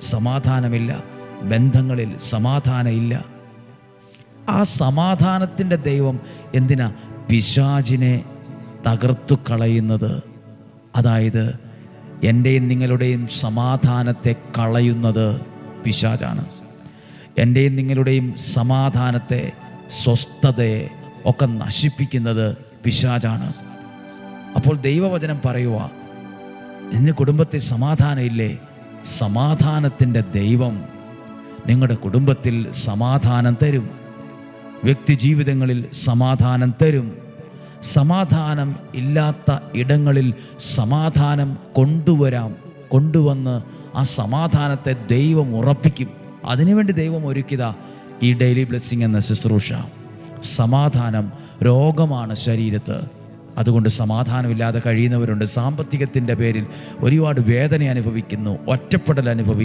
സമാധാനമില്ല, ബന്ധങ്ങളിൽ സമാധാനമില്ല. ആ സമാധാനത്തിൻ്റെ ദൈവം എന്തിനാ പിശാചിനെ തകർത്തു കളയുന്നത്? അതായത് എൻ്റെയും നിങ്ങളുടെയും സമാധാനത്തെ കളയുന്നത് പിശാചാണ്. എൻ്റെയും നിങ്ങളുടെയും സമാധാനത്തെ, സ്വസ്ഥതയെ ഒക്കെ നശിപ്പിക്കുന്നത് പിശാചാണ്. അപ്പോൾ ദൈവവചനം പറയുക, നിന്റെ കുടുംബത്തിൽ സമാധാനമില്ലേ? സമാധാനത്തിൻ്റെ ദൈവം നിങ്ങളുടെ കുടുംബത്തിൽ സമാധാനം തരും, വ്യക്തി ജീവിതങ്ങളിൽ സമാധാനം തരും. സമാധാനം ഇല്ലാത്ത ഇടങ്ങളിൽ സമാധാനം കൊണ്ടുവന്ന് ആ സമാധാനത്തെ ദൈവം ഉറപ്പിക്കും. അതിനുവേണ്ടി ദൈവം ഒരുക്കിയതാ ഈ ഡെയിലി ബ്ലെസ്സിങ് എന്ന ശുശ്രൂഷ. സമാധാനം രോഗമാണ് ശരീരത്ത്. അതുകൊണ്ട് സമാധാനമില്ലാതെ കഴിയുന്നവരുണ്ട്. സാമ്പത്തികത്തിൻ്റെ പേരിൽ ഒരുപാട് വേദന അനുഭവിക്കുന്നു, ഒറ്റപ്പെടൽ അനുഭവിക്കുന്നു.